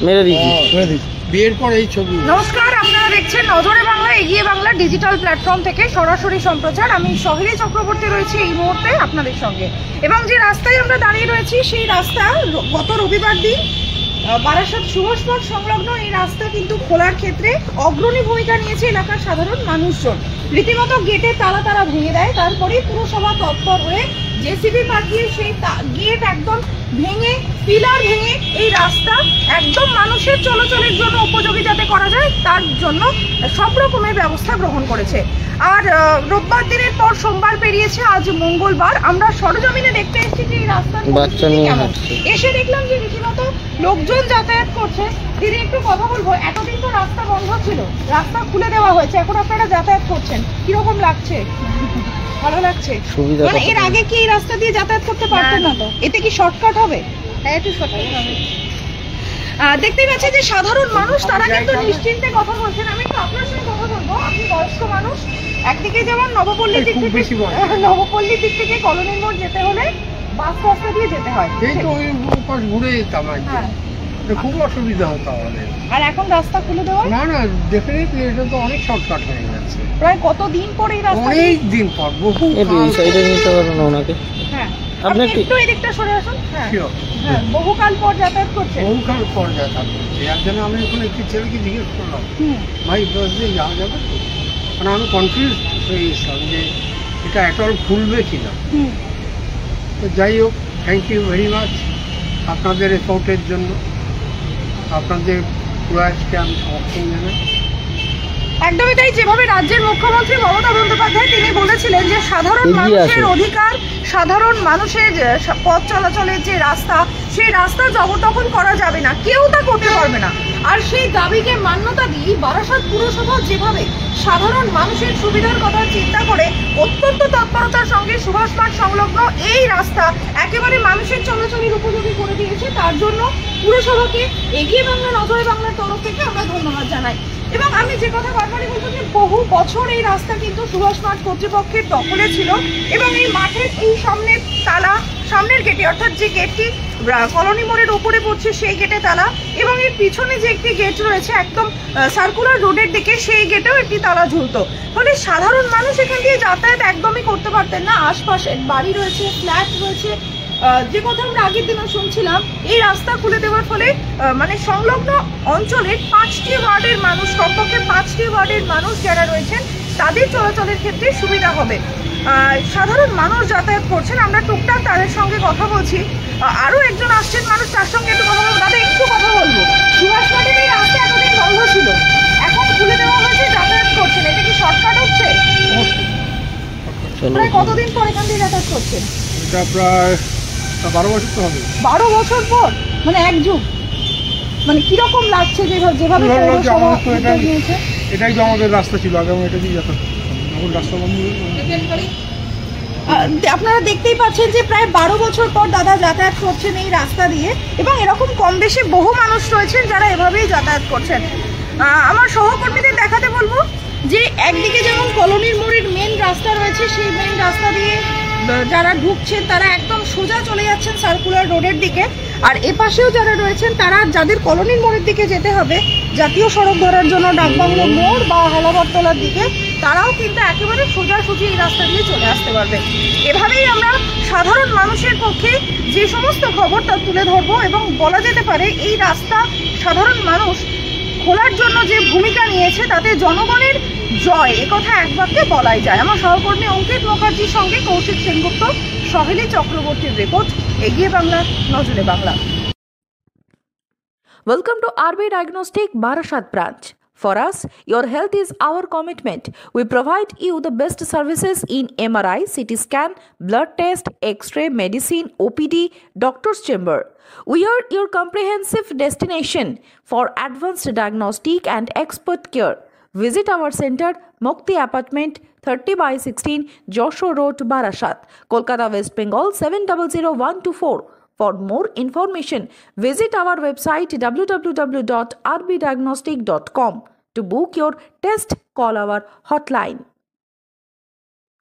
মেরে দিয়েছি বিয়ের পর এই ছবি। নমস্কার, আপনারা দেখছেন নজরে বাংলা, এগিয়ে বাংলা ডিজিটাল প্ল্যাটফর্ম থেকে সরাসরি সম্প্রচার। আমি সহেলী চক্রবর্তী রয়েছি এই মুহূর্তে আপনাদের সঙ্গে, এবং যে রাস্তায় আমরা দাঁড়িয়ে রয়েছি সেই রাস্তা গত রবিবার দিন বারাসাত সুভাষপথ সংলগ্ন এই রাস্তা কিন্তু খোলার ক্ষেত্রে অগ্রণী ভূমিকা নিয়েছে এলাকার সাধারণ মানুষজন। রীতিমতো গেটের তালা তারা ভেঙে দেয়, তারপরেই পুরসভা তৎপর হয়ে জেসিবি পাঠিয়ে সেই গেট একদম ভেঙে, পিলার ভেঙে এই রাস্তা একদম মানুষের চলাচলের জন্য উপযোগী যাতে করা যায় তার জন্য সব রকমের ব্যবস্থা গ্রহণ করেছে। আর রোববার দিনের পর সোমবার পেরিয়েছে, আজ মঙ্গলবার। আমরা সরজমিনে দেখতে এসেছি যে এই রাস্তা এসে দেখলাম যে রীতিমতো লোকজন যাতায়াত করছে। দিদি একটু কথা বলবো, এতদিন তো রাস্তা বন্ধ ছিল, রাস্তা খুলে দেওয়া হয়েছে, এখন আপনারা যাতায়াত করছেন, কিরকম লাগছে? ভালো লাগছে? মানে এর আগে কি এই রাস্তা দিয়ে যাতায়াত করতে পারতেন না? তো এতে কি শর্টকাট হবে? হ্যাঁ, একটু শর্টকাট হবে। দেখতে পাচ্ছি যে সাধারণ মানুষ তারা কিন্তু নিশ্চিন্তে কথা বলছেন। আমি একটু আপনার সঙ্গে কথা বলবো। আপনি বয়স্ক মানুষ, একদিকে যেমন নবপল্লীর দিক থেকে কলোনির মোড় যেতে হলে বাস রাস্তা দিয়ে যেতে হয়, ঘুরে যেতাম, খুব অসুবিধা হতো আমাদের। আর এখন রাস্তা খুলে দেওয়া না ডেফিনেটলি এটা তো অনেক শর্টকাট হয়ে গেছে। প্রায় কতদিন পরে এই রাস্তা? অনেক দিন পর, বহু সাইডে নিতে পারো না ওনাকে। হ্যাঁ, আপনি একটু এদিকটা সরে আসুন। হ্যাঁ, বহুকাল পর যাতায়াত করছে। বহুকাল পর যাতায়াত করছে। এর জন্য আমি এখন একটি ছেলেকে জিজ্ঞেস করলাম, ভাই 10 দিন যাওয়া যাবে তো? মানে আমি কনফিউজ হয়ে গেছিলাম যে এটা এটল খুলবে কিনা। তো যাই হোক, থ্যাংক ইউ ভেরি মাচ আপনাদের এফোর্টের জন্য, আপনাদের প্রয়াসকে আমি সমর্থন জানাই। একদমই তাই। যেভাবে রাজ্যের মুখ্যমন্ত্রী মমতা বন্দ্যোপাধ্যায় তিনি বলেছিলেন যে সাধারণ মানুষের অধিকার, সাধারণ মানুষের পথ চলাচলের যে রাস্তা, সেই রাস্তা জবরদখল করা যাবে না, কেউ তা করতে পারবে না। আর সেই দাবিকে মান্যতা দিয়ে বারাসাত পুরসভা যেভাবে সাধারণ মানুষের সুবিধার কথা চিন্তা করে অত্যন্ত তৎপরতার সঙ্গে সুভাষপথ সংলগ্ন এই রাস্তা একেবারে মানুষের চলাচলের উপযোগী করে দিয়েছে, তার জন্য পুরসভাকে এগিয়ে বাংলা, নজরে বাংলার তরফ থেকে আমরা ধন্যবাদ জানাই। এবং আমি যে কথা বারবারই বলবো যে বহু বছর এই রাস্তা কিন্তু সুভাষ মাঠ কর্তৃপক্ষের দখলে ছিল, এবং এই মাঠের এই সামনের তালা, সামনের গেটে অর্থাৎ যে গেটটি কলোনি মোড়ের উপরে পড়ছে সেই গেটে তালা, এবং এর পিছনে যে একটি গেট রয়েছে একদম সার্কুলার রোডের দিকে, সেই গেটেও একটি তালা ঝুলতো। ফলে সাধারণ মানুষ এখান দিয়ে যাতায়াত একদমই করতে পারতেন না। আশপাশে বাড়ি রয়েছে, ফ্ল্যাট রয়েছে, যে কথা আমরা আগের দিনও শুনছিলাম, এই রাস্তা খুলে দেওয়ার ফলে মানে সংলগ্ন অঞ্চলের 5টি ওয়ার্ডের মানুষ, কমপক্ষে 5টি ওয়ার্ডের মানুষ যারা রয়েছেন তাদের চলাচলের ক্ষেত্রে সুবিধা হবে। সাধারণ মানুষ যাতায়াত করছেন, আমরা টুকটাক তাদের সঙ্গে কথা বলছি। আরও একজন আসছেন মানুষ, তার সঙ্গে একটু কথা বলবো। দাদা, একটু কথা বলবো। সুভাষ মাঠের এই রাস্তা এতদিন বন্ধ ছিল, এখন খুলে দেওয়া হয়েছে, যাতায়াত করছেন, এটা কি শর্টকাট হচ্ছে? প্রায় কতদিন পর এখান দিয়ে যাতায়াত করছেন? এটা প্রায় 12 বছর তো হবে। 12 বছর পর, মানে এক যুগ। মানে কিরকম লাগছে যেভাবে এটাই তো আমাদের রাস্তা ছিল আগে, এটা দিয়ে যাতায়াত এখন রাস্তা বন্ধ। আপনারা দেখতেই পাচ্ছেন যে প্রায় 12 বছর পর দাদা যাতায়াত করছেন এই রাস্তা দিয়ে, এবং এরকম কম বেশি বহু মানুষ রয়েছেন যারা এভাবেই যাতায়াত করছেন। আমার সহকর্মীদের দেখাতে বলবো যে একদিকে যেমন কলোনির মোড়ের মেন রাস্তা রয়েছে, সেই মেন রাস্তা দিয়ে যারা ঢুকছেন তারা একদম সোজা চলে যাচ্ছেন সার্কুলার রোডের দিকে, আর এপাশেও যারা রয়েছেন তারা যাদের কলোনির মোড়ের দিকে যেতে হবে জাতীয় সড়ক ধরার জন্য ডাকবাংলো মোড় বা হেলাবরতলার দিকে, তারাও কিন্তু একেবারে সোজাসুজি এই রাস্তা দিয়ে চলে আসতে পারবে। এভাবেই আমরা সাধারণ মানুষের পক্ষে যে সমস্ত খবরটা তুলে ধরবো, এবং বলা যেতে পারে এই রাস্তা সাধারণ মানুষ খোলার জন্য যে ভূমিকা নিয়েছে তাতে জনগণের জয়, একথা এক বাক্যে বলাই যায়। আমার সহকর্মী অঙ্কিত মুখার্জির সঙ্গে কৌশিক সেনগুপ্ত, সহেলী চক্রবর্তীর রিপোর্ট, এগিয়ে বাংলা, নজরে Bangla. Welcome to RB Diagnostic Barashat branch. For us, your health is our commitment. We provide you the best services in MRI, CT scan, blood test, X-ray, medicine, OPD, doctor's chamber. We are your comprehensive destination for advanced diagnostic and expert care. Visit our center, Mukti Apartment, 30/16, Joshua Road, Barashat, Kolkata, West Bengal, 700124. For more information, visit our website www.rbdiagnostic.com. To book your test, call our hotline.